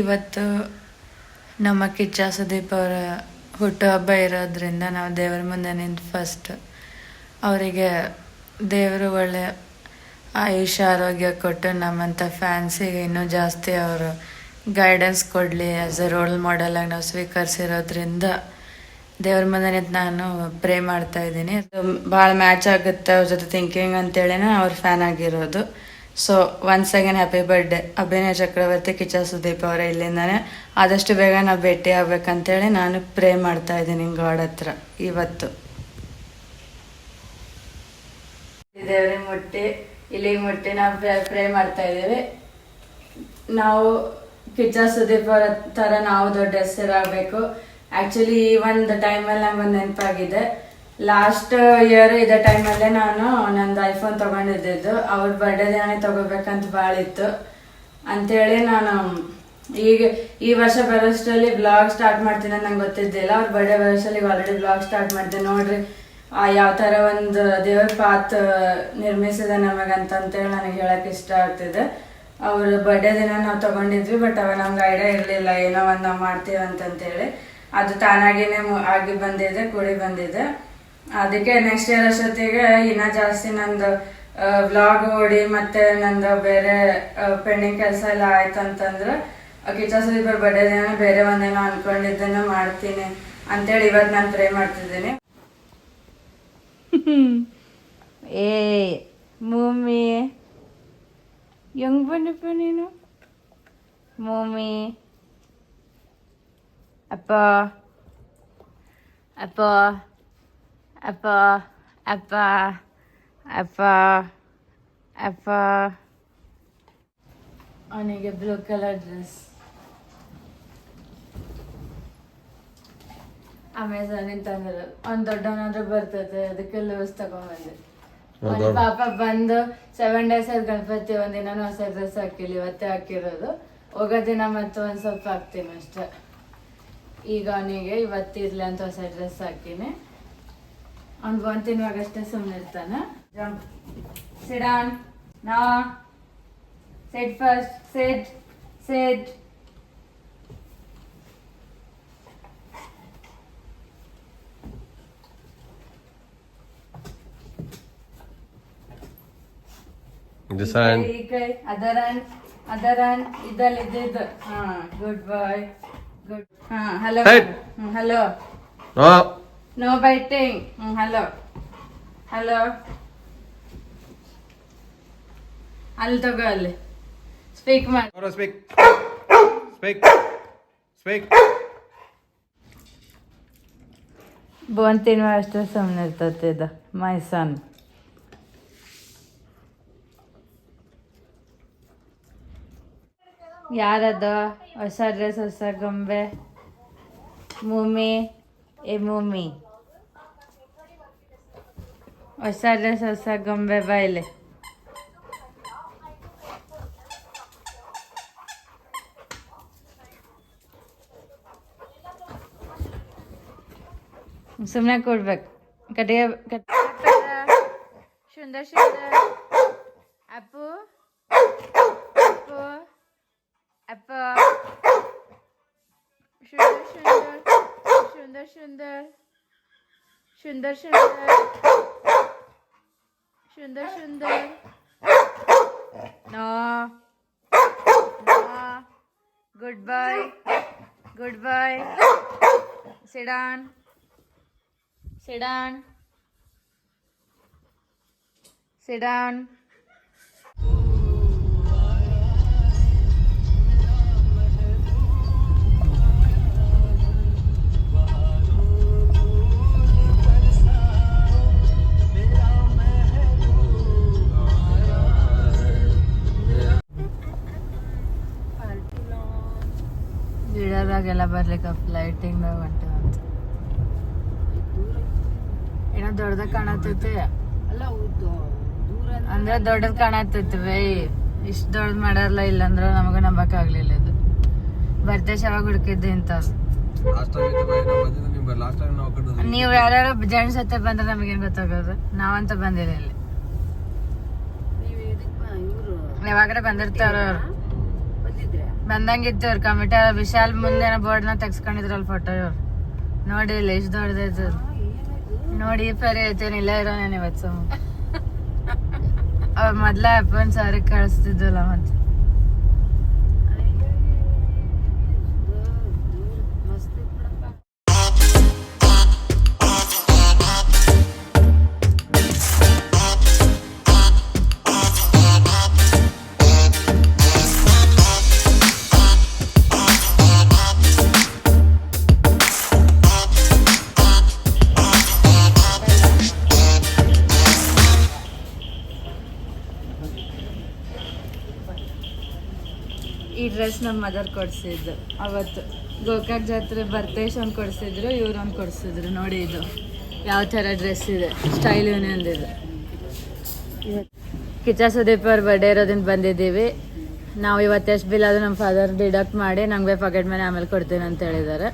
ಇವತ್ತು ನಮ್ಮ ಕಿಚ್ಚ ಸುದೀಪ್ ಅವರ ಹುಟ್ಟುಹಬ್ಬ ಇರೋದ್ರಿಂದ ನಾವು ದೇವರ ಮುಂದೆ ನಿಂತು ಫಸ್ಟ್ ಅವರಿಗೆ ದೇವರು ಒಳ್ಳೆ ಆಯುಷ್ಯ ಆರೋಗ್ಯ ಕೊಟ್ಟು ನಮ್ಮಂಥ ಫ್ಯಾನ್ಸಿಗೆ ಇನ್ನೂ ಜಾಸ್ತಿ ಅವರು ಗೈಡೆನ್ಸ್ ಕೊಡಲಿ ಆ್ಯಸ್ ಎ ರೋಲ್ ಮಾಡೆಲಾಗಿ ನಾವು ಸ್ವೀಕರಿಸಿರೋದ್ರಿಂದ ದೇವ್ರ ಮುಂದೆ ನಿಂತು ನಾನು ಪ್ರೇ ಮಾಡ್ತಾ ಇದ್ದೀನಿ. ಭಾಳ ಮ್ಯಾಚ್ ಆಗುತ್ತೆ ಅವ್ರ ಜೊತೆ ಥಿಂಕಿಂಗ್ ಅಂತೇಳಿನೇ ಅವ್ರ ಫ್ಯಾನ್ ಆಗಿರೋದು. So once again happy birthday ಅಭಿನಯ ಚಕ್ರವರ್ತಿ, ಕಿಚ್ಚ ಸುದೀಪ್ ಅವರ ಇಲ್ಲಿಂದಾನೆ ಆದಷ್ಟು ಬೇಗ ನಾವು ಭೇಟಿ ಆಗ್ಬೇಕಂತೇಳಿ ನಾನು ಪ್ರೇ ಮಾಡ್ತಾ ಇದ್ದೀನಿ ಗಾಡ್ ಹತ್ರ. ಇವತ್ತು ದೇವ್ರಿಗೆ ಮುಟ್ಟಿ ಇಲ್ಲಿಗೆ ಮುಟ್ಟಿ ನಾವು ಪ್ರೇ ಮಾಡ್ತಾ ಇದ್ದೀವಿ. ನಾವು ಕಿಚ್ಚ ಸುದೀಪ್ ಅವರ ಥರ ನಾವು ದೊಡ್ಡ ಹೆಸರಾಗಬೇಕು. ಆ್ಯಕ್ಚುಲಿ ಈ ಒಂದು ಟೈಮಲ್ಲಿ ನಂಗೊಂದು ನೆನಪಾಗಿದೆ. ಲಾಸ್ಟ್ ಇಯರ್ ಇದೇ ಟೈಮಲ್ಲೇ ನಾನು ನಂದು ಐಫೋನ್ ತೊಗೊಂಡಿದ್ದು. ಅವ್ರ ಬರ್ಡೇ ದಿನಾನೇ ತೊಗೋಬೇಕಂತ ಭಾಳ ಇತ್ತು ಅಂಥೇಳಿ ನಾನು ಈಗ ಈ ವರ್ಷ ಬರೋಷ್ಟರಲ್ಲಿ ಬ್ಲಾಗ್ ಸ್ಟಾರ್ಟ್ ಮಾಡ್ತೀನಿ ಅಂತ ನಂಗೆ ಗೊತ್ತಿದ್ದಿಲ್ಲ. ಅವ್ರ ಬರ್ಡೇ ಬರೋಷ್ಟರಲ್ಲಿ ಆಲ್ರೆಡಿ ಬ್ಲಾಗ್ ಸ್ಟಾರ್ಟ್ ಮಾಡ್ತೀನಿ. ನೋಡ್ರಿ ಯಾವ ಥರ ಒಂದು ದೇವ್ರ ಪಾತ್ ನಿರ್ಮಿಸಿದೆ ನಮಗಂತೇಳಿ ನನಗೆ ಹೇಳಕ್ಕೆ ಇಷ್ಟ ಆಗ್ತಿದೆ. ಅವ್ರ ಬರ್ಡೇ ದಿನ ನಾವು ತೊಗೊಂಡಿದ್ವಿ, ಬಟ್ ಅವಾಗ ನಮ್ಗೆ ಐಡಿಯಾ ಇರಲಿಲ್ಲ ಏನೋ ಒಂದು ನಾವು ಮಾಡ್ತೀವಿ ಅಂತಂತೇಳಿ. ಅದು ತಾನಾಗಿನೇ ಆಗಿ ಬಂದಿದೆ, ಕೂಡಿ ಬಂದಿದೆ. ಅದಕ್ಕೆ ನೆಕ್ಸ್ಟ್ ಇಯರ್ ಅಷ್ಟೊತ್ತಿಗೆ ಇನ್ನೂ ಜಾಸ್ತಿ ನಂದು ವ್ಲಾಗ್ ಓಡಿ ಮತ್ತೆ ನಂದು ಬೇರೆ ಪೆಂಡಿಂಗ್ ಕೆಲಸ ಎಲ್ಲ ಆಯ್ತು ಅಂತಂದ್ರೆ ಕಿಚ್ಚ ಸುದೀಪ್ ಅವ್ರ ಬರ್ಡೇ ದಿನ ಬೇರೆ ಒಂದೇನೋ ಅನ್ಕೊಂಡಿದ್ದನ್ನು ಮಾಡ್ತೀನಿ ಅಂತೇಳಿ ಇವತ್ತು ನಾನು ಪ್ರೇ ಮಾಡ್ತಿದ್ದೀನಿ. ಏ ಮೂಮಿ ಹೆಂಗ್ ಬಂದಪ್ಪ ನೀನು? ಮೂಮಿ ಅಪ್ಪ ಅಪ್ಪ ಅಪ್ಪ ಅಪ್ಪ ಅಪ್ಪ ಅಪ್ಪ. ಅವನಿಗೆ ಬ್ಲೂ ಕಲರ್ ಡ್ರೆಸ್ ಅಮೆಝಾನಿಂದ ತಂದಿರೋದು. ಅವ್ನು ದೊಡ್ಡವನಾದ್ರೂ ಬರ್ತದೆ, ಅದಕ್ಕೆ ಲೂಸ್ ತಗೊಂಡ್ಬಂದೆ. ಪಾಪ ಬಂದು 7 days ಆಯ್ತು ಗಣಪತಿ, ಒಂದಿನ ಹೊಸ ಡ್ರೆಸ್ ಹಾಕಿಲ್ಲ, ಇವತ್ತೇ ಹಾಕಿರೋದು. ಹೋಗೋ ದಿನ ಮತ್ತೆ ಒಂದು ಸ್ವಲ್ಪ ಹಾಕ್ತೀನಿ ಅಷ್ಟೆ. ಈಗ ಅವನಿಗೆ ಇವತ್ತಿರ್ಲಿ ಅಂತ ಹೊಸ ಡ್ರೆಸ್ ಹಾಕಿನಿ. ಅವ್ನು ಬಂದು ತಿನ್ನುವಾಗಷ್ಟೇ ಸುಮ್ಮನೆ ಇರ್ತಾನೆ. ಜಂಪ್, ಸಿಟ್ ಡೌನ್, ನಾ ಸಿಟ್ ಫಸ್ಟ್, ಸಿಟ್ ಸಿಟ್. ಈ ಕೈ ಅದರ ಇದ್ದಲ್ಲಿ ಇದ್ದಿದ್ದು. ಹಾ, ಗುಡ್ ಬಾಯ್, ಗುಡ್. ಹಾ, hello hello, no biting. Hello hello, ಅಲ್ಲಿ ತಗೋ, ಅಲ್ಲಿ ಸ್ಪೀಕ್ ಮಾಡಿ. ಬೋನ್ ತಿನ್ನುವ ಅಷ್ಟೇ ಸುಮ್ಮನೆ ಇರ್ತದೆ ಇದು ಮೈ ಸನ್. ಯಾರದು ಹೊಸ ಡ್ರೆಸ್, ಹೊಸ ಗೊಂಬೆ? ಮೂಮಿ, ಏ ಮೂಮಿ, ಹೊಸ ಡ್ರೆಸ್ ಹೊಸ ಗೊಂಬೆ ಬಾಯ್ಲೆ. ಸುಮ್ಮನೆ ಕೊಡ್ಬೇಕು. ಕಡೆಗೆ ಸುಂದರ್ ಸುಂದರ್ ಅಪ್ಪು ಅಪ್ಪು ಅಪ್ಪ, Sundar Sundar Sundar Sundar Sundar Sundar Sundar. No no, good boy, good boy. Sit down, sit down, sit down. ಗಿಡದಾಗೆಲ್ಲ ಬರ್ಲಿಕ್ಕೆ ಲೈಟಿಂಗ್ ಹೊಂಟೆ ಏನೋ ದೊಡ್ಡದಾಗ ಕಾಣತೈತೆ ಅಂದ್ರೆ ದೊಡ್ಡದ್ ಕಾಣತೈತಿ ಬೈ. ಇಷ್ಟು ದೊಡ್ಡದ್ ಮಾಡಲ್ಲ, ಇಲ್ಲಂದ್ರೆ ನಮಗ ನಂಬಕ್ ಆಗ್ಲಿಲ್ಲ. ಇದು ಬರ್ತೆ ಶವಾಗ ಹುಡುಕಿದ್ದೆ ಇಂತ. ನೀವು ಯಾರ್ಯಾರು ಜೆಂಟ್ಸ್ ಜೊತೆ ಬಂದ್ರೆ ನಮಗೇನ್ ಗೊತ್ತಾಗೋದು? ನಾವಂತ ಬಂದಿಲ್ಲ ಇಲ್ಲಿ. ಯಾವಾಗ್ರೆ ಬಂದಿರ್ತಾರ ಅವ್ರು. ಬಂದಂಗಿತ್ತು ಇವ್ರು ಕಮಿಟಿ ವಿಶಾಲ್ ಮುಂದೆ ಬೋರ್ಡ್ನ ತೆಗ್ಸ್ಕೊಂಡಿದ್ರಲ್ಲ ಫೋಟೋ ಇವ್ರು ನೋಡಿ ಇಲ್ಲ ಎಷ್ಟು ದೊಡ್ಡದೈತೆ ನೋಡಿ ಪರಿ ಐತೇನಿಲ್ಲ ಇರೋನೇನು ಇವತ್ತು ಅವ್ರ ಮೊದ್ಲ ಅಪ್ಪನ್ ಸಾರಿ ಕಳಿಸ್ತಿದ್ವಲ್ಲ ಮತ್ತೆ ಈ ಡ್ರೆಸ್ ನಮ್ಮ ಮದರ್ ಕೊಡ್ಸಿದ್ದು ಅವತ್ತು ಗೋಕಾಕ್ ಜಾತ್ರೆ ಬರ್ತೇಶ್ ಒಂದು ಕೊಡಿಸಿದ್ರು ಇವ್ರು ಒಂದು ಕೊಡಿಸಿದ್ರು ನೋಡಿ ಇದು ಯಾವ ಥರ ಡ್ರೆಸ್ ಇದೆ ಸ್ಟೈಲ್ ಯೂನಿಯನ್ ಇದೆ ಕಿಚ್ಚ ಸುದೀಪ್ ಅವ್ರ ಬರ್ಡೇ ಇರೋದನ್ನ ಬಂದಿದ್ದೀವಿ ನಾವು ಇವತ್ತು ಎಷ್ಟು ಬಿಲ್ ಅದು ನಮ್ಮ ಫಾದರ್ ಡಿಡಕ್ಟ್ ಮಾಡಿ ನಮಗೆ ಪಾಕೆಟ್ ಮನಿ ಆಮೇಲೆ ಕೊಡ್ತೀನಿ ಅಂತ ಹೇಳಿದ್ದಾರೆ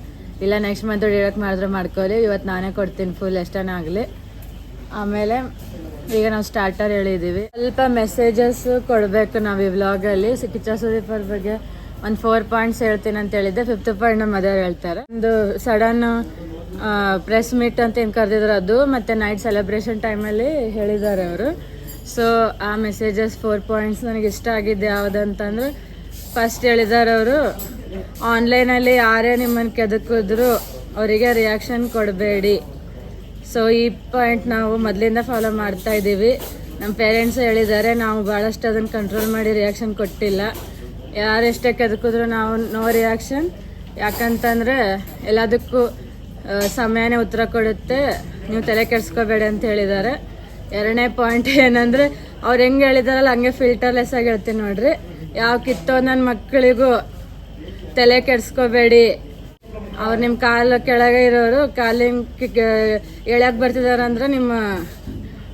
ಇಲ್ಲ ನೆಕ್ಸ್ಟ್ ಮಂತ್ ಡಿಡಕ್ಟ್ ಮಾಡಿದ್ರೆ ಮಾಡ್ಕೊಳ್ಳಿ ಇವತ್ತು ನಾನೇ ಕೊಡ್ತೀನಿ ಫುಲ್ ಎಷ್ಟನೇ ಆಗಲಿ ಆಮೇಲೆ ಈಗ ನಾವು ಸ್ಟಾರ್ಟರ್ ಹೇಳಿದ್ದೀವಿ ಸ್ವಲ್ಪ ಮೆಸೇಜಸ್ ಕೊಡಬೇಕು ನಾವು ಈ ವ್ಲಾಗಲ್ಲಿ ಕಿಚ್ಚ ಸುದೀಪ್ ಅವ್ರ ಬಗ್ಗೆ ಒಂದು 4 ಪಾಯಿಂಟ್ಸ್ ಹೇಳ್ತೀನಿ ಅಂತ ಹೇಳಿದ್ದೆ 5th ಪಾಯಿಂಟ್ ನಮ್ಮ ಮದರ್ ಹೇಳ್ತಾರೆ ಒಂದು ಸಡನ್ ಪ್ರೆಸ್ ಮೀಟ್ ಅಂತ ಏನು ಕರೆದಿದ್ರು ಅದು ಮತ್ತು ನೈಟ್ ಸೆಲೆಬ್ರೇಷನ್ ಟೈಮಲ್ಲಿ ಹೇಳಿದ್ದಾರೆ ಅವರು ಸೊ ಆ ಮೆಸೇಜಸ್ 4 ಪಾಯಿಂಟ್ಸ್ ನನಗೆ ಇಷ್ಟ ಆಗಿದ್ದು ಯಾವುದಂತಂದ್ರೆ ಫಸ್ಟ್ ಹೇಳಿದ್ದಾರೆ ಅವರು ಆನ್ಲೈನಲ್ಲಿ ಯಾರೇ ನಿಮ್ಮನ್ನು ಕೆದಕಿದ್ರು ಅವರಿಗೆ ರಿಯಾಕ್ಷನ್ ಕೊಡಬೇಡಿ ಸೊ ಈ ಪಾಯಿಂಟ್ ನಾವು ಮೊದಲಿಂದ ಫಾಲೋ ಮಾಡ್ತಾ ಇದ್ದೀವಿ ನಮ್ಮ ಪೇರೆಂಟ್ಸ್ ಹೇಳಿದ್ದಾರೆ ನಾವು ಭಾಳಷ್ಟು ಅದನ್ನು ಕಂಟ್ರೋಲ್ ಮಾಡಿ ರಿಯಾಕ್ಷನ್ ಕೊಟ್ಟಿಲ್ಲ ಯಾರೆಷ್ಟೇ ಕೆದಕಿದ್ರು ನಾವು ನೋ ರಿಯಾಕ್ಷನ್ ಯಾಕಂತಂದರೆ ಎಲ್ಲದಕ್ಕೂ ಸಮಯನೇ ಉತ್ತರ ಕೊಡುತ್ತೆ ನೀವು ತಲೆ ಕೆಡಿಸ್ಕೋಬೇಡಿ ಅಂತ ಹೇಳಿದ್ದಾರೆ 2ನೇ ಪಾಯಿಂಟ್ ಏನಂದರೆ ಅವ್ರು ಹೆಂಗೆ ಹೇಳಿದಾರಲ್ಲ ಹಂಗೆ ಫಿಲ್ಟರ್ಲೆಸ್ ಆಗಿ ಹೇಳ್ತೀನಿ ನೋಡ್ರಿ ಯಾವ ಕಿತ್ತೋ ನನ್ನ ಮಕ್ಕಳಿಗೂ ತಲೆ ಕೆಡಿಸ್ಕೋಬೇಡಿ ಅವ್ರು ನಿಮ್ಮ ಕಾಲು ಕೆಳಗೆ ಇರೋರು ಕಾಲಿನ ಎಳ್ಯಾಕೆ ಬರ್ತಿದಾರೆ ಅಂದ್ರೆ ನಿಮ್ಮ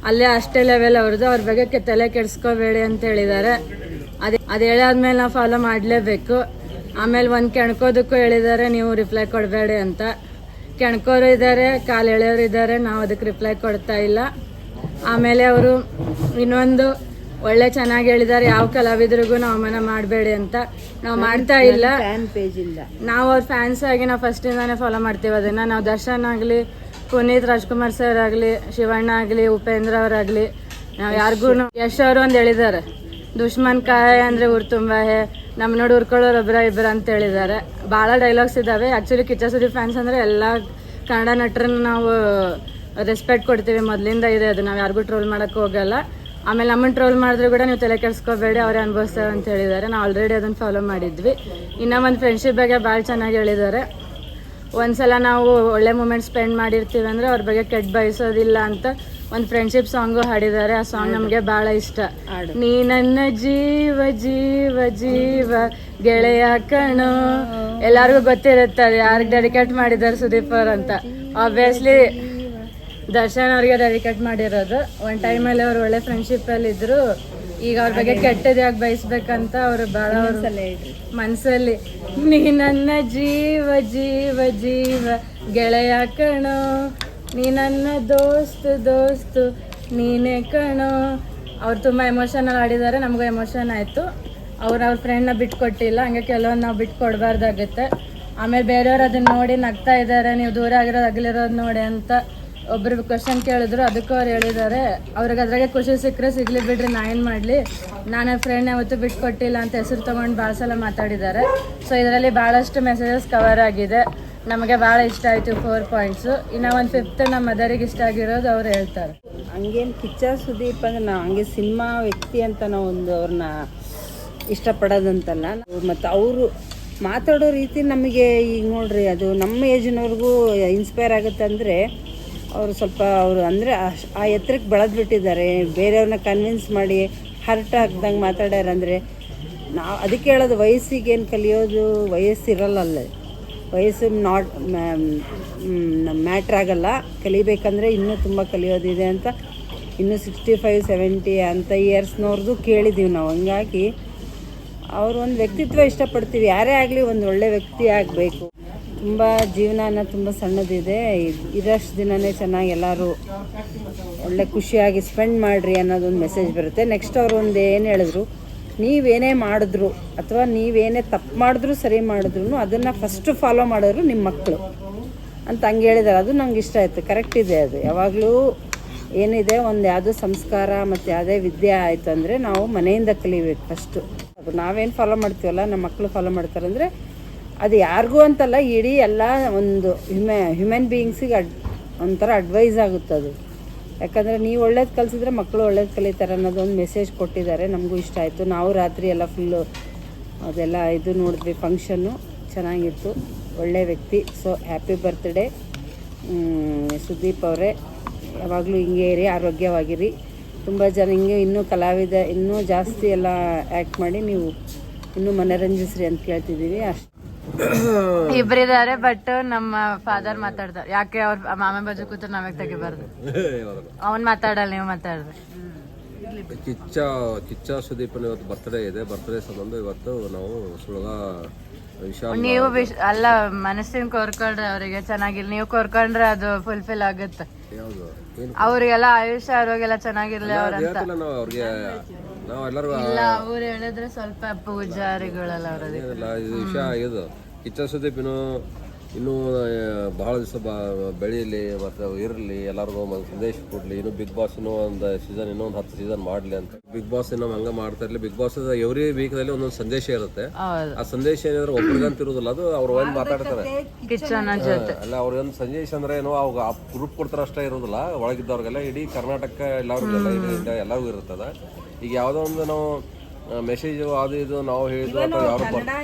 ಅಲ್ಲೇ ಅಷ್ಟೇ ಲೆವೆಲ್ ಅವ್ರದ್ದು ಅವ್ರ ಬಗ್ಗೆ ತಲೆ ಕೆಡಿಸ್ಕೋಬೇಡಿ ಅಂತ ಹೇಳಿದ್ದಾರೆ ಅದು ಹೇಳಾದ್ಮೇಲೆ ನಾವು ಫಾಲೋ ಮಾಡಲೇಬೇಕು ಆಮೇಲೆ ಒಂದು ಕೆಣ್ಕೋದಕ್ಕೂ ಹೇಳಿದ್ದಾರೆ ನೀವು ರಿಪ್ಲೈ ಕೊಡಬೇಡಿ ಅಂತ ಕೆಣ್ಕೋರು ಇದ್ದಾರೆ ಕಾಲು ಎಳೆಯೋರು ಇದ್ದಾರೆ ನಾವು ಅದಕ್ಕೆ ರಿಪ್ಲೈ ಕೊಡ್ತಾ ಇಲ್ಲ ಆಮೇಲೆ ಅವರು ಇನ್ನೊಂದು ಒಳ್ಳೆ ಚೆನ್ನಾಗಿ ಹೇಳಿದ್ದಾರೆ ಯಾವ ಕಲಾವಿದರಿಗೂ ನಾವು ಅವಮಾನ ಮಾಡಬೇಡಿ ಅಂತ ನಾವು ಮಾಡ್ತಾ ಇಲ್ಲ ನಾವು ಅವ್ರ ಫ್ಯಾನ್ಸ್ ಆಗಿ ನಾವು ಫಸ್ಟಿಂದಾನೇ ಫಾಲೋ ಮಾಡ್ತೀವಿ ಅದನ್ನು ನಾವು ದರ್ಶನ್ ಆಗಲಿ ಪುನೀತ್ ರಾಜ್ಕುಮಾರ್ ಸರ್ ಆಗಲಿ ಶಿವಣ್ಣ ಆಗಲಿ ಉಪೇಂದ್ರ ಅವರಾಗಲಿ ನಾವು ಯಾರಿಗೂ ಯಶ್ ಅವರು ಒಂದು ಹೇಳಿದ್ದಾರೆ ದುಶ್ಮನ್ ಕಾಯ ಅಂದರೆ ಊರು ತುಂಬ ನಮ್ಮ ನೋಡಿ ಉರ್ಕೊಳ್ಳೋರು ಒಬ್ಬರ ಅಂತ ಹೇಳಿದ್ದಾರೆ ಭಾಳ ಡೈಲಾಗ್ಸ್ ಇದ್ದಾವೆ ಆ್ಯಕ್ಚುಲಿ ಕಿಚ್ಚ ಸುದೀಪ್ ಫ್ಯಾನ್ಸ್ ಅಂದರೆ ಎಲ್ಲ ಕನ್ನಡ ನಟರನ್ನು ನಾವು ರೆಸ್ಪೆಕ್ಟ್ ಕೊಡ್ತೀವಿ ಮೊದಲಿಂದ ಇದೆ ಅದು ನಾವು ಯಾರಿಗೂ ಟ್ರೋಲ್ ಮಾಡೋಕ್ಕೆ ಹೋಗಲ್ಲ ಆಮೇಲೆ ನಮ್ಮನ್ನು ಟ್ರೋಲ್ ಮಾಡಿದ್ರು ಕೂಡ ನೀವು ತಲೆ ಕೆಡಿಸ್ಕೋಬೇಡಿ ಅವರೇ ಅನುಭವಿಸ್ತಾರೆ ಅಂತ ಹೇಳಿದ್ದಾರೆ ನಾವು ಆಲ್ರೆಡಿ ಅದನ್ನು ಫಾಲೋ ಮಾಡಿದ್ವಿ ಇನ್ನೂ ಒಂದು ಫ್ರೆಂಡ್ಶಿಪ್ ಬಗ್ಗೆ ಭಾಳ ಚೆನ್ನಾಗಿ ಹೇಳಿದ್ದಾರೆ ಒಂದ್ಸಲ ನಾವು ಒಳ್ಳೆ ಮೂಮೆಂಟ್ ಸ್ಪೆಂಡ್ ಮಾಡಿರ್ತೀವಿ ಅಂದರೆ ಅವ್ರ ಬಗ್ಗೆ ಕೆಟ್ಟ ಬಯಸೋದಿಲ್ಲ ಅಂತ ಒಂದು ಫ್ರೆಂಡ್ಶಿಪ್ ಸಾಂಗು ಹಾಡಿದ್ದಾರೆ ಆ ಸಾಂಗ್ ನಮಗೆ ಭಾಳ ಇಷ್ಟ ನೀ ನನ್ನ ಜೀವ ಜೀವ ಜೀವ ಗೆಳೆಯ ಕಣೋ ಎಲ್ಲರಿಗೂ ಗೊತ್ತಿರುತ್ತೆ ಅದು ಯಾರಿಗೆ ಡೆಡಿಕೇಟ್ ಮಾಡಿದ್ದಾರೆ ಸುದೀಪ್ ಅವ್ರು ಅಂತ ಆಬ್ವಿಯಸ್ಲಿ ದರ್ಶನ್ ಅವ್ರಿಗೆ ಡೆಡಿಕೇಟ್ ಮಾಡಿರೋದು ಒಂದು ಟೈಮಲ್ಲಿ ಅವ್ರು ಒಳ್ಳೆ ಫ್ರೆಂಡ್ಶಿಪ್ಪಲ್ಲಿ ಇದ್ರು ಈಗ ಅವ್ರ ಬಗ್ಗೆ ಕೆಟ್ಟದ್ದು ಯಾಕೆ ಬಯಸ್ಬೇಕಂತ ಅವರು ಭಾಳ ಅವ್ರ ಮನಸ್ಸಲ್ಲಿ ನೀ ನನ್ನ ಜೀವ ಜೀವ ಜೀವ ಗೆಳೆಯ ಕಣೋ ನೀ ನನ್ನ ದೋಸ್ತು ನೀನೇ ಕಣೋ ಅವ್ರು ತುಂಬ ಎಮೋಷನಲ್ ಆಡಿದ್ದಾರೆ ನಮಗೂ ಎಮೋಷನ್ ಆಯಿತು ಅವ್ರ ಫ್ರೆಂಡ್ನ ಬಿಟ್ಕೊಟ್ಟಿಲ್ಲ ಹಂಗೆ ಕೆಲವೊಂದು ನಾವು ಬಿಟ್ಟು ಕೊಡಬಾರ್ದಾಗುತ್ತೆ ಆಮೇಲೆ ಬೇರೆಯವ್ರು ಅದನ್ನ ನೋಡಿ ನಗ್ತಾ ಇದ್ದಾರೆ ನೀವು ದೂರ ಆಗಿರೋದು ಅಗಲಿರೋದು ನೋಡಿ ಅಂತ ಒಬ್ರು ಕ್ವಶನ್ ಕೇಳಿದ್ರು ಅದಕ್ಕೂ ಅವ್ರು ಹೇಳಿದ್ದಾರೆ ಅವ್ರಿಗೆ ಅದ್ರಾಗೆ ಖುಷಿ ಸಿಕ್ಕರೆ ಸಿಗಲಿ ಬಿಡ್ರಿ ನಾ ಏನು ಮಾಡಲಿ ನಾನು ಫ್ರೆಂಡ್ ಯಾವತ್ತೂ ಬಿಟ್ಕೊಟ್ಟಿಲ್ಲ ಅಂತ ಹೆಸರು ತೊಗೊಂಡು ಭಾಳ ಸಲ ಮಾತಾಡಿದ್ದಾರೆ ಸೊ ಇದರಲ್ಲಿ ಭಾಳಷ್ಟು ಮೆಸೇಜಸ್ ಕವರ್ ಆಗಿದೆ ನಮಗೆ ಭಾಳ ಇಷ್ಟ ಆಯಿತು 4 ಪಾಯಿಂಟ್ಸು ಇನ್ನು ಒಂದು 5th ನಮ್ಮ ಮದರಿಗೆ ಇಷ್ಟ ಆಗಿರೋದು ಅವ್ರು ಹೇಳ್ತಾರೆ ಹಂಗೇನು ಕಿಚ್ಚ ಸುದೀಪ್ ಅಂದರೆ ನಾವು ಹಂಗೆ ಸಿನಿಮಾ ವ್ಯಕ್ತಿ ಅಂತ ನಾವು ಒಂದು ಅವ್ರನ್ನ ಇಷ್ಟಪಡೋದಂತಲ್ಲ ಮತ್ತು ಅವರು ಮಾತಾಡೋ ರೀತಿ ನಮಗೆ ಈಗ ನೋಡ್ರಿ ಅದು ನಮ್ಮ ಏಜಿನವ್ರಿಗೂ ಇನ್ಸ್ಪೈರ್ ಆಗುತ್ತೆ ಅಂದರೆ ಅವರು ಸ್ವಲ್ಪ ಅವರು ಅಂದರೆ ಆ ಎತ್ತರಕ್ಕೆ ಬೆಳೆದ್ಬಿಟ್ಟಿದ್ದಾರೆ ಬೇರೆಯವ್ರನ್ನ ಕನ್ವಿನ್ಸ್ ಮಾಡಿ ಹರ್ಟ್ ಆಗ್ದಂಗೆ ಮಾತಾಡ್ಯಾರಂದರೆ ನಾವು ಅದಕ್ಕೆ ಹೇಳೋದು ವಯಸ್ಸಿಗೇನು ಕಲಿಯೋದು ವಯಸ್ಸಿರಲ್ಲ ವಯಸ್ಸು ಮ್ಯಾಟ್ರ್ ಆಗಲ್ಲ ಕಲಿಬೇಕಂದ್ರೆ ಇನ್ನೂ ತುಂಬ ಕಲಿಯೋದಿದೆ ಅಂತ ಇನ್ನೂ 65-70 ಅಂಥ ಇಯರ್ಸ್ನವ್ರದ್ದು ಕೇಳಿದ್ದೀವಿ ನಾವು ಹಂಗಾಗಿ ಅವರು ಒಂದು ವ್ಯಕ್ತಿತ್ವ ಇಷ್ಟಪಡ್ತೀವಿ ಯಾರೇ ಆಗಲಿ ಒಂದು ಒಳ್ಳೆ ವ್ಯಕ್ತಿ ಆಗಬೇಕು ತುಂಬ ಜೀವನ ತುಂಬ ಸಣ್ಣದಿದೆ ಇರೋಷ್ಟು ದಿನವೇ ಚೆನ್ನಾಗಿ ಎಲ್ಲರೂ ಒಳ್ಳೆ ಖುಷಿಯಾಗಿ ಸ್ಪೆಂಡ್ ಮಾಡಿರಿ ಅನ್ನೋದೊಂದು ಮೆಸೇಜ್ ಬರುತ್ತೆ ನೆಕ್ಸ್ಟ್ ಅವರು ಒಂದು ಏನು ಹೇಳಿದ್ರು ನೀವೇನೇ ಮಾಡಿದ್ರು ಅಥವಾ ನೀವೇನೇ ತಪ್ಪು ಮಾಡಿದ್ರು ಸರಿ ಮಾಡಿದ್ರು ಅದನ್ನು ಫಸ್ಟು ಫಾಲೋ ಮಾಡೋರು ನಿಮ್ಮ ಮಕ್ಕಳು ಅಂತ ಹಂಗೆ ಹೇಳಿದ್ದಾರೆ. ಅದು ನಂಗೆ ಇಷ್ಟ ಆಯಿತು. ಕರೆಕ್ಟ್ ಇದೆ. ಅದು ಯಾವಾಗಲೂ ಏನಿದೆ ಒಂದು ಯಾವುದೋ ಸಂಸ್ಕಾರ ಮತ್ತು ಯಾವುದೇ ವಿದ್ಯೆ ಆಯಿತು ಅಂದರೆ ನಾವು ಮನೆಯಿಂದ ಕಲಿಬೇಕು ಫಸ್ಟು. ಅದು ನಾವೇನು ಫಾಲೋ ಮಾಡ್ತೀವಲ್ಲ ನಮ್ಮ ಮಕ್ಕಳು ಫಾಲೋ ಮಾಡ್ತಾರೆ ಅಂದರೆ ಅದು ಯಾರಿಗೂ ಅಂತಲ್ಲ, ಇಡೀ ಎಲ್ಲ ಒಂದು ಹ್ಯೂಮನ್ ಬೀಯಿಂಗ್ಸಿಗೆ ಒಂಥರ ಅಡ್ವೈಸ್ ಆಗುತ್ತೆ ಅದು. ಯಾಕಂದರೆ ನೀವು ಒಳ್ಳೇದು ಕಲಿಸಿದ್ರೆ ಮಕ್ಕಳು ಒಳ್ಳೇದು ಕಲಿತಾರೆ ಅನ್ನೋದೊಂದು ಮೆಸೇಜ್ ಕೊಟ್ಟಿದ್ದಾರೆ. ನಮಗೂ ಇಷ್ಟ ಆಯಿತು. ನಾವು ರಾತ್ರಿ ಎಲ್ಲ ಫುಲ್ಲು ಅದೆಲ್ಲ ಇದು ನೋಡಿದ್ವಿ, ಫಂಕ್ಷನ್ನು ಚೆನ್ನಾಗಿತ್ತು. ಒಳ್ಳೆಯ ವ್ಯಕ್ತಿ. ಸೊ ಹ್ಯಾಪಿ ಬರ್ತ್ಡೇ ಸುದೀಪ್ ಅವರೇ. ಯಾವಾಗಲೂ ಹಿಂಗೆ ಇರಿ, ಆರೋಗ್ಯವಾಗಿರಿ. ತುಂಬ ಜನ ಹಿಂಗೆ ಇನ್ನೂ ಕಲಾವಿದ ಇನ್ನೂ ಜಾಸ್ತಿ ಎಲ್ಲ ಆ್ಯಕ್ಟ್ ಮಾಡಿ ನೀವು ಇನ್ನೂ ಮನರಂಜಿಸ್ರಿ ಅಂತ ಕೇಳ್ತಿದ್ದೀವಿ. ಅಷ್ಟು ಇಬ್ಬರಿದ್ದಾರೆ, ಬಟ್ ನಮ್ಮ ಫಾದರ್ ಮಾತಾಡ್ತಾರೆ. ಯಾಕೆ ಅವ್ರ ಮಾಮ ಬಾಜು ಕೂತ್ರೆ ನಾವೇ ತೆಗಿಬಾರ್ದು. ಅವನ್ ಮಾತಾಡಲ್ಲ, ನೀವು ಮಾತಾಡ್ರಿ. ಕಿಚ್ಚ ಸುದೀಪನ ಇವತ್ತು ಬರ್ತ್ಡೇ ಇದೆ. ಬರ್ತ್ಡೇ ಸಂಬಂಧ ಇವತ್ತು ನಾವು ಸುಳ್ಗ ವಿಶಾಲ್ ನೀವು ಅಲ್ಲ ಮನಸ್ಸಿನ ಕೋರ್ಕೊಂಡ್ರೆ ಅವರಿಗೆ ಚೆನ್ನಾಗಿರ್ಲಿ. ನೀವು ಕೋರ್ಕೊಂಡ್ರೆ ಅದು ಫುಲ್ಫಿಲ್ ಆಗುತ್ತೆ. ಯಾವುದು ಅವ್ರಿಗೆಲ್ಲ ಆಯುಷ್ಯ ಆರೋಗ್ಯ ಚೆನ್ನಾಗಿರ್ಲಿ ಅವ್ರಂತ. ನಾವು ಅವ್ರಿಗೆ ನಾವೆಲ್ಲರೂ ಇಲ್ಲ, ಅವ್ರು ಹೇಳಿದ್ರೆ ಸ್ವಲ್ಪ ಪೂಜಾರಿಗಳೆಲ್ಲ ಅವ್ರದ್ದು ಇದು ವಿಷಯ ಇದು. ಕಿಚ್ಚ ಸುದೀಪ್ ಇನ್ನೂ ಬಹಳ ದಿವಸ ಬೆಳೀಲಿ ಮತ್ತು ಇರಲಿ, ಎಲ್ಲರಿಗೂ ಒಂದು ಸಂದೇಶ ಕೊಡಲಿ. ಇನ್ನು ಬಿಗ್ ಬಾಸ್ ಒಂದು ಸೀಸನ್ ಇನ್ನೊಂದು 10 ಸೀಸನ್ ಮಾಡಲಿ ಅಂತ. ಬಿಗ್ ಬಾಸ್ ಇನ್ನೂ ಹಂಗೆ ಮಾಡ್ತಾ ಇರಲಿ. ಬಿಗ್ ಬಾಸ್ ಎವ್ರಿ ವೀಕ್ದಲ್ಲಿ ಒಂದೊಂದು ಸಂದೇಶ ಇರುತ್ತೆ. ಆ ಸಂದೇಶ ಏನಾದ್ರೆ ಒಬ್ರಿಗಂತ ಇರೋದಿಲ್ಲ, ಅದು ಅವ್ರು ಒಂದು ಮಾತಾಡ್ತಾರೆ ಕಿಚ್ಚನ ಜೊತೆ. ಅಲ್ಲ, ಅವ್ರಿಗೊಂದು ಸಂದೇಶ ಅಂದ್ರೆ ಏನೋ ಅವಾಗ ಗ್ರೂಪ್ ಕೊಡ್ತಾರ ಅಷ್ಟೇ ಇರೋದಿಲ್ಲ, ಒಳಗಿದ್ದವ್ರಿಗೆಲ್ಲ ಇಡೀ ಕರ್ನಾಟಕ ಎಲ್ಲರಿಗೆಲ್ಲ ಇಡೀ ಎಲ್ಲರಿಗೂ ಇರ್ತದ. ಈಗ ಯಾವುದೋ ಒಂದು ನಾವು ಮೆಸೇಜ್ ಅದು ಇದು ನಾವು ಹೇಳಿದ್ವು ಅಥವಾ ಯಾರು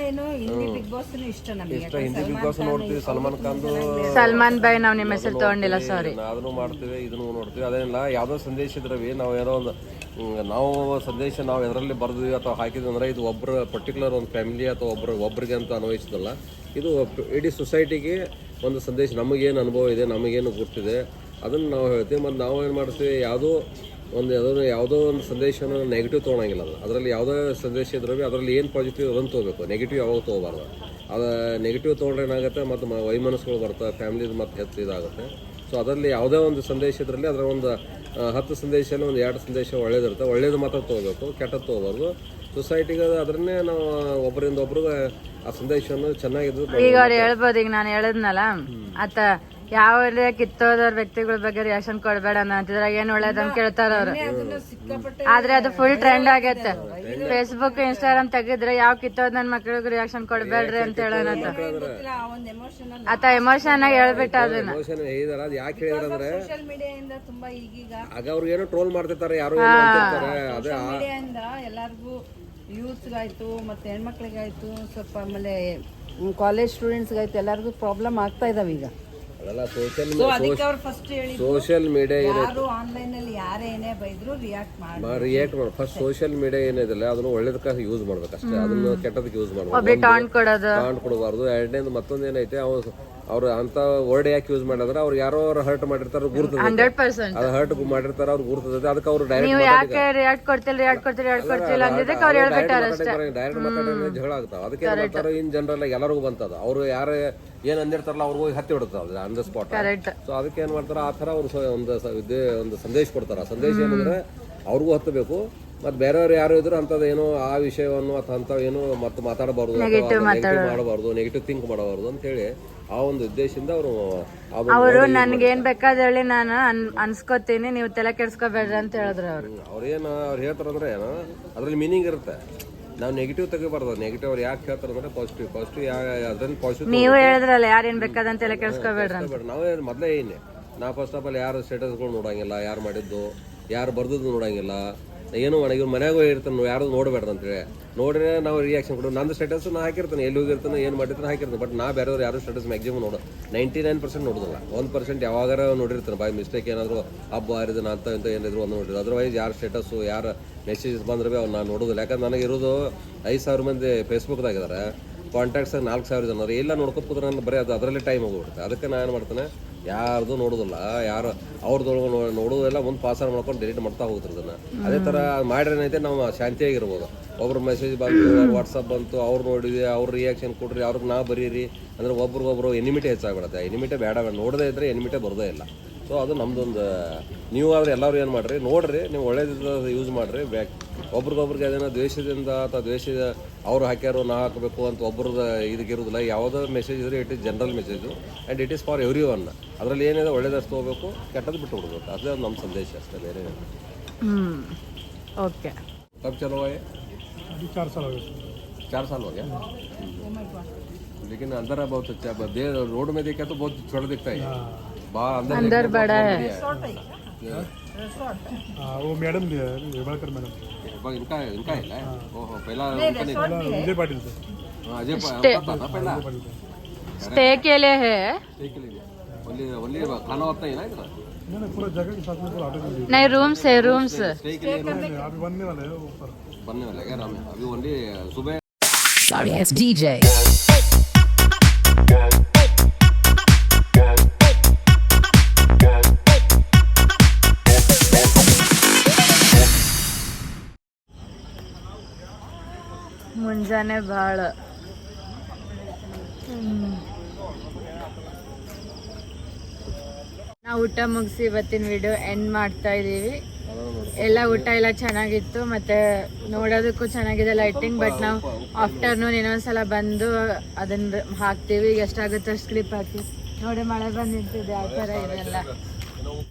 Hindi Bigg Boss Bigg Boss ನೋಡ್ತೀವಿ. ಸಲ್ಮಾನ್ ಬೈ ನಾವು ನಿಮ್ಮ ಹೆಸರು ತಗೊಂಡಿಲ್ಲ, ಸಾರಿ. ಅದನ್ನು ಮಾಡ್ತೀವಿ, ಇದನ್ನು ನೋಡ್ತೀವಿ. ಅದೇನಿಲ್ಲ, ಯಾವುದೋ ಸಂದೇಶ ಇದ್ರವಿ ನಾವು ಏನೋ ಒಂದು ನಾವು ಸಂದೇಶ ನಾವು ಎದರಲ್ಲಿ ಬರ್ದ್ವಿ ಅಥವಾ ಹಾಕಿದ್ವಿ ಅಂದ್ರೆ ಇದು ಒಬ್ಬರು ಪರ್ಟಿಕ್ಯುಲರ್ ಒಂದು ಫ್ಯಾಮಿಲಿ ಅಥವಾ ಒಬ್ಬರಿಗೆ ಅಂತ ಅನ್ವಯಿಸೋದಲ್ಲ. ಇದು ಇಡೀ ಸೊಸೈಟಿಗೆ ಒಂದು ಸಂದೇಶ. ನಮಗೇನು ಅನುಭವ ಇದೆ, ನಮಗೇನು ಗೊತ್ತಿದೆ ಅದನ್ನು ನಾವು ಹೇಳ್ತೀವಿ. ಮತ್ತು ನಾವು ಏನು ಮಾಡ್ತೀವಿ, ಯಾವುದೋ ಒಂದು ಸಂದೇಶನ ನೆಗೆಟಿವ್ ತೊಗೊಳಂಗಿಲ್ಲ. ಅದರಲ್ಲಿ ಯಾವುದೋ ಸಂದೇಶ ಇದ್ರೂ ಅದರಲ್ಲಿ ಏನು ಪಾಸಿಟಿವ್ ಅದನ್ನು ತೊಗೋಬೇಕು, ನೆಗೆಟಿವ್ ಯಾವಾಗ ತೊಗೋಬಾರ್ದು. ಅದು ನೆಗೆಟಿವ್ ತೊಗೊಂಡ್ರೆ ಏನಾಗುತ್ತೆ, ಮತ್ತು ವೈಮನಸ್ಸುಗಳು ಬರ್ತವೆ, ಫ್ಯಾಮಿಲಿದು ಮತ್ತು ಹೆಚ್ಚು ಇದಾಗುತ್ತೆ. ಸೊ ಅದರಲ್ಲಿ ಯಾವುದೇ ಒಂದು ಸಂದೇಶ ಇದ್ರಲ್ಲಿ ಅದರ ಒಂದು 10 ಸಂದೇಶದಲ್ಲಿ ಒಂದು 2 ಸಂದೇಶ ಒಳ್ಳೇದಿರುತ್ತೆ. ಒಳ್ಳೇದು ಮಾತ್ರ ತೊಗೋಬೇಕು, ಕೆಟ್ಟದ್ದು ತೊಗೋಬಾರ್ದು. ಸೊಸೈಟಿಗೆ ಅದನ್ನೇ ನಾವು ಒಬ್ಬರಿಂದ ಒಬ್ರಿಗೆ ಆ ಸಂದೇಶವನ್ನು ಚೆನ್ನಾಗಿದ್ದು. ಈಗ ಅವ್ರು ಹೇಳ್ಬೋದು, ಈಗ ನಾನು ಹೇಳಿದ್ನಲ್ಲ ಆತ ಯಾವ ಕಿತ್ತೋದವ್ರ ವ್ಯಕ್ತಿಗಳ ಬಗ್ಗೆ ರಿಯಾಕ್ಷನ್ ಕೊಡ್ಬೇಡ ಅಂತಿದ್ರಾಗ ಏನ್ ಒಳ್ಳೇದಂತ ಕೇಳ್ತಾರ ಅವ್ರು. ಆದ್ರೆ ಅದು ಫುಲ್ ಟ್ರೆಂಡ್ ಆಗೈತೆ. ಫೇಸ್ಬುಕ್ ಇನ್ಸ್ಟಾಗ್ರಾಮ್ ತೆಗಿದ್ರೆ ಯಾವ ಕಿತ್ತೋದ್ ನನ್ ಮಕ್ಳಿಗೆ ರಿಯಾಕ್ಷನ್ ಕೊಡ್ಬೇಡ್ರಿ ಅಂತ ಹೇಳೋಣ. ಆತ ಎಮೋಷನ್ ಆಗಿ ಹೇಳ್ಬಿಟ್ಟ ಅದನ್ನ. ಯಾಕೆ ಹೇಳಿದ್ರೆ ಆಗ ಅವ್ರು ಏನೋ ಟ್ರೋಲ್ ಮಾಡ್ತಿರ್ತಾರೆ, ಯಾರು ಅದೇ ಎಲ್ಲರಿಗೂ ಯೂತ್ಗಾಯ್ತು ಮತ್ತೆ ಹೆಣ್ಮಕ್ಳಿಗಾಯ್ತು, ಸ್ವಲ್ಪ ಆಮೇಲೆ ಕಾಲೇಜ್ ಸ್ಟೂಡೆಂಟ್ಸ್ಗಾಯ್ತು, ಎಲ್ಲರಿಗೂ ಪ್ರಾಬ್ಲಮ್ ಆಗ್ತಾ ಇದಾವೆ ಈಗ. ಅದೆಲ್ಲ ಸೋಷಿಯಲ್ ಮೀಡಿಯಾ ಯಾರು ಆನ್ಲೈನ್ ಅಲ್ಲಿ ಯಾರೇ ಏನೇ ಬೈದ್ರು ರಿಯಾಕ್ಟ್ ಮಾಡಿ ಫಸ್ಟ್ ಸೋಷಿಯಲ್ ಮೀಡಿಯಾ ಏನಿದೆಲ್ಲ ಅದನ್ನು ಒಳ್ಳೇದಕ್ಕೆ ಯೂಸ್ ಮಾಡ್ಬೇಕು ಅಷ್ಟೇ. ಅದನ್ನು ಕೆಟ್ಟದಕ್ಕೆ ಯೂಸ್ ಮಾಡ್ಬೇಕು, ಟಾಂಟ್ ಕೊಡಬಾರ್ದು. ಎರಡನೇದು ಮತ್ತೊಂದು ಏನೈತೆ, ಅವ್ರು ಅಂತ ವರ್ಡ್ ಯಾಕೆ ಯೂಸ್ ಮಾಡಿದ್ರೆ ಅವ್ರು ಯಾರೋ ಹರ್ಟ್ ಮಾಡಿರ್ತಾರೆ, ಗುರ್ತದೆ. ಅದು ಹರ್ಟ್ ಮಾಡಿರ್ತಾರೆ, ಅವ್ರು ಗುರ್ತದೆ. ಅದಕ್ಕೆ ಅವ್ರು ಡೈರೆಕ್ಟ್ ಮಾತಾಡಿದ್ರೆ ಜಗಳ ಆಗ್ತಾವ. ಅದಕ್ಕೆ ಏನ್ ಮಾಡ್ತಾರೆ, ಇನ್ ಜನರಲ್ ಎಲ್ಲರಿಗೂ ಬಂತದ. ಅವ್ರು ಯಾರು ಏನ್ ಅಂದಿರ್ತಾರಲ್ಲ ಅವ್ರಿಗೂ ಹತ್ತಿ ಬಿಡ್ತಾವ ಆನ್ ದ ಸ್ಪಾಟ್. ಸೊ ಅದಕ್ಕೆ ಏನ್ ಮಾಡ್ತಾರ, ಆ ತರ ಅವ್ರು ಒಂದು ಸಂದೇಶ ಕೊಡ್ತಾರ. ಆ ಸಂದೇಶ ಏನಂದ್ರೆ ಅವ್ರಿಗೂ ಹತ್ತಬೇಕು, ಮತ್ತೆ ಬೇರೆಯವ್ರು ಯಾರು ಇದ್ರು ಅಂತದ್ದು ಏನೋ ಆ ವಿಷಯವನ್ನು ಅಥವಾ ಏನೋ ಮತ್ತೆ ಮಾತಾಡಬಾರ್ದು, ನೆಗೆಟಿವ್ ಮಾಡಬಾರ್ದು, ನೆಗೆಟಿವ್ ಥಿಂಕ್ ಮಾಡಬಾರ್ದು ಅಂತ ಹೇಳಿ ಆ ಒಂದು ಉದ್ದೇಶದಿಂದ ಅವರು ನನ್ಗೆ ಏನ್ ಬೇಕಾದ ಹೇಳಿ ನಾನು ಅನ್ಸ್ಕೋತೀನಿ, ನೀವು ತಲೆ ಕೆಡ್ಸ್ಕೋಬೇಡ್ರಿ ಅಂತ ಹೇಳಿದ್ರು ಅವ್ರು. ಅವ್ರು ಹೇಳ್ತಾರಂದ್ರೆ ಏನೋ ಅದ್ರಲ್ಲಿ ಮೀನಿಂಗ್ ಇರುತ್ತೆ. ನಾವು ನೆಗೆಟಿವ್ ತೆಗಿಬಾರ್ದು. ನೆಗೆಟಿವ್ ಅವ್ರು ಯಾಕೆ ಹೇಳ್ತಾರೆ ಅಂದ್ರೆ ಪಾಸಿಟಿವ್ ಅದ್ರಲ್ಲಿ ಪಾಸಿಟಿವ್. ನೀವು ಹೇಳಿದ್ರಲ್ಲ ಯಾರು ಏನ್ ಬೇಕಾದಂತ ತಲೆ ಕೆಡ್ಸ್ಕೋಬೇಡ್ರಿ ಅಂತ. ನಾವೇ ಮೊದಲೇ ನಾವು ಫಸ್ಟ್ ಆಫ್ ಆಲ್ ಯಾರು ಸ್ಟೇಟಸ್ಗಳು ನೋಡಂಗಿಲ್ಲ, ಯಾರು ಮಾಡಿದ್ದು ಯಾರು ಬರ್ದದ್ದು ನೋಡಂಗಿಲ್ಲ, ಏನು ಇವ್ರು ಮನ್ಯಾಗ ಇರ್ತಾನೆ, ಯಾರು ನೋಡಬೇಡ್ದು ಅಂತೇಳಿ. ನೋಡ್ರೆ ನಾವು ರಿಯಾಕ್ಷನ್ ಕೊಡೋದು. ನಂದು ಸ್ಟೇಟಸ್ ನಾ ಹಾಕಿರ್ತಾನೆ, ಎಲ್ಲಿ ಹೋಗಿರ್ತಾನೆ, ಏನು ಮಾಡಿರ್ತಾನೆ ಹಾಕಿರ್ತಾನೆ. ಬಟ್ ನಾ ಬೇರೆಯವ್ರು ಯಾರು ಸ್ಟೇಟಸ್ ಮ್ಯಾಕ್ಸಿಮಮ್ 99% ನೋಡೋದಿಲ್ಲ. 1% ಯಾವಾಗಾರ ನೋಡಿರ್ತಾನೆ, ಬೈ ಮಿಸ್ಟೇಕ್ ಏನಾದರೂ ಹಬ್ಬ ಹರಿದನ ಅಂತ ಏನಿದ್ರು ಒಂದು ನೋಡಿದ್ರು. ಅದರ್ವೈಸ್ ಯಾರು ಸ್ಟೇಟಸ್ಸು ಯಾರು ಮೆಸೇಜಸ್ ಬಂದ್ರೆ ಅವ್ರು ನಾನು ನೋಡೋದಿಲ್ಲ. ಯಾಕಂದ್ರೆ ನನಗೆ ಇರೋದು 5,000 ಮಂದಿ ಫೇಸ್ಬುಕ್ದಾಗಿದ್ದಾರೆ, ಕಾಂಟ್ಯಾಕ್ಟ್ಸ್ 4,000 ಜನ ಎಲ್ಲ ನೋಡ್ಕೊತ ಕೂತ್ರೆ ನಾನು ಬರೀ ಅದರಲ್ಲೇ ಟೈಮ್ ಹೋಗ್ಬಿಡುತ್ತೆ. ಅದಕ್ಕೆ ನಾನು ಏನು ಮಾಡ್ತೇನೆ, ಯಾರ್ದು ನೋಡೋದಿಲ್ಲ, ಯಾರು ಅವ್ರದೊಳಗೆ ನೋಡೋದೆಲ್ಲ ಮುಂದೆ ಪಾಸಾರ ಮಾಡ್ಕೊಂಡು ಡಿಲೀಟ್ ಮಾಡ್ತಾ ಹೋಗ್ತಾರೆ ಅದನ್ನು. ಅದೇ ಥರ ಮಾಡಿದ್ರೇನೈತೆ ನಾವು ಶಾಂತಿಯಾಗಿರ್ಬೋದು. ಒಬ್ರು ಮೆಸೇಜ್ ಬಂತು, ವಾಟ್ಸಪ್ ಬಂತು, ಅವ್ರು ನೋಡಿದ್ವಿ, ಅವ್ರು ರಿಯಾಕ್ಷನ್ ಕೊಡ್ರಿ, ಅವ್ರಿಗೆ ನಾ ಬರೀರಿ ಅಂದ್ರೆ ಒಬ್ರಿಗೊಬ್ರು ಎನಿಮಿಟಿ ಹೆಚ್ಚಾಗ್ಬಿಡುತ್ತೆ. ಎನಿಮಿಟಿ ಬೇಡ, ನೋಡದೇ ಇದ್ರೆ ಎನಿಮಿಟಿ ಬರೋದೇ ಇಲ್ಲ. ಸೊ ಅದು ನಮ್ಮದೊಂದು ನೀವು ಆದರೆ ಎಲ್ಲರೂ ಏನು ಮಾಡಿರಿ ನೋಡಿರಿ, ನೀವು ಒಳ್ಳೇದು ಯೂಸ್ ಮಾಡಿರಿ. ಒಬ್ರಿಗೊಬ್ರಿಗೆ ಅದೇನೋ ದ್ವೇಷದಿಂದ ಅಥವಾ ದ್ವೇಷದ ಅವ್ರು ಹಾಕ್ಯಾರೋ ನಾ ಹಾಕಬೇಕು ಅಂತ ಒಬ್ರದ್ದು ಇದಕ್ಕಿರೋದಿಲ್ಲ. ಯಾವುದೋ ಮೆಸೇಜ್ ಇದ್ರೆ it is general message and it is for every one. ಅದರಲ್ಲಿ ಏನಿದೆ ಒಳ್ಳೇದಷ್ಟು ತೊಗೋಬೇಕು, ಕೆಟ್ಟದ್ದು ಬಿಟ್ಟು ಬಿಡ್ಬೇಕು. ಅದೇ ನಮ್ಮ ಸಂದೇಶ ಅಷ್ಟೇ, ಬೇರೆ ओके कब चलो आए? अभी 4 साल हो गए। 4 साल हो गया। लेकिन अंदर बहुत अच्छा रोड में देखा तो बहुत छोटा दिखता है, बाहर अंदर बड़ा है। हाँ, वो मैडम दिया है, रेवाकर मैडम। इनका इनका है। ओहो, पहला विजय पाटिल थे। अजय था ना पहला। स्टे के लिए है, स्टे के लिए ओनली खाना होता है ना इधर? नहीं, पूरा जगह के साथ में पूरा ऑटो में नहीं रूम्स है, रूम्स स्टे के लिए अभी बनने वाला है ऊपर। बनने वाला है क्या नाम है? अभी ओनली सुबह Sorry, it's DJ. ಮುಂಜಾನೆ ಭಾಳ ನಾವು ಊಟ ಮುಗಿಸಿ ಇವತ್ತಿನ ವಿಡಿಯೋ ಎಂಡ್ ಮಾಡ್ತಾ ಇದ್ದೀವಿ. ಎಲ್ಲ ಊಟ ಎಲ್ಲ ಚೆನ್ನಾಗಿತ್ತು ಮತ್ತು ನೋಡೋದಕ್ಕೂ ಚೆನ್ನಾಗಿದೆ ಲೈಟಿಂಗ್. ಬಟ್ ನಾವು ಆಫ್ಟರ್ನೂನ್ ಇನ್ನೊಂದ್ಸಲ ಬಂದು ಅದನ್ನು ಹಾಕ್ತೀವಿ, ಎಷ್ಟಾಗುತ್ತೆ ಅಷ್ಟು ಕ್ಲಿಪ್ ಹಾಕಿ. ನೋಡಿ ಮಳೆ ಬಂದು ನಿಂತಿದೆ, ಆ ಥರ ಇದೆಲ್ಲ.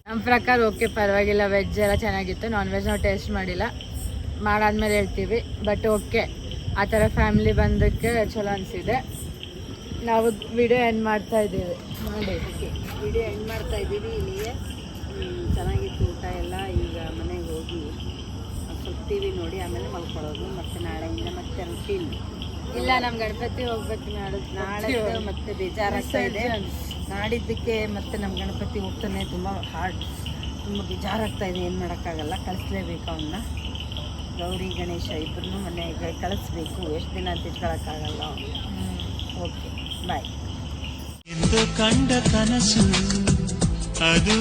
ನಮ್ಮ ಪ್ರಕಾರ ಓಕೆ, ಪರವಾಗಿಲ್ಲ. ವೆಜ್ ಎಲ್ಲ ಚೆನ್ನಾಗಿತ್ತು, ನಾನ್ ವೆಜ್ ನಾವು ಟೇಸ್ಟ್ ಮಾಡಿಲ್ಲ, ಮಾಡಾದ್ಮೇಲೆ ಹೇಳ್ತೀವಿ. ಬಟ್ ಓಕೆ, ಆ ಥರ ಫ್ಯಾಮಿಲಿ ಬಂದಕ್ಕೆ ಚಲೋ ಅನಿಸಿದೆ. ನಾವು ವಿಡಿಯೋ ಎಂಡ್ ಮಾಡ್ತಾ ಇದ್ದೀವಿ. ನೋಡಿ ವಿಡಿಯೋ ಎಂಡ್ ಮಾಡ್ತಾ ಇದ್ದೀವಿ ಇಲ್ಲಿಗೆ. ಚೆನ್ನಾಗಿತ್ತು ಊಟ ಎಲ್ಲ. ಈಗ ಮನೆಗೆ ಹೋಗಿ ಸ್ವಲ್ಪ ಟಿ ವಿ ನೋಡಿ ಆಮೇಲೆ ಮಲ್ಕೊಳ್ಳೋದು. ಮತ್ತು ನಾಳೆಯಿಂದ ಮತ್ತೆ ರುಟೀನ್. ಇಲ್ಲ, ನಮ್ಮ ಗಣಪತಿ ಹೋಗ್ಬೇಕು ನಾಳೆ ಮತ್ತೆ ಬೇಜಾರಾಗ್ತಾ ಇದೆ. ನಾಡಿದ್ದಕ್ಕೆ ಮತ್ತೆ ನಮ್ಮ ಗಣಪತಿ ಹೋಗ್ತಾನೆ. ತುಂಬ ತುಂಬ ಬೇಜಾರಾಗ್ತಾ ಇದೆ. ಏನು ಮಾಡೋಕ್ಕಾಗಲ್ಲ, ಕಳಿಸ್ಲೇಬೇಕು ಅವನ್ನ. ಗೌರಿ ಗಣೇಶ ಇಬ್ಬರನ್ನೂ ಮನೆಗೆ ಕಳಿಸ್ಬೇಕು. ಎಷ್ಟು ದಿನ ಅಂತ ಇಟ್ಕೊಳಕ್ಕಾಗಲ್ಲ. ಓಕೆ, ಬಾಯ್. ಎಂದು ಕಂಡ ಕನಸು ಅದು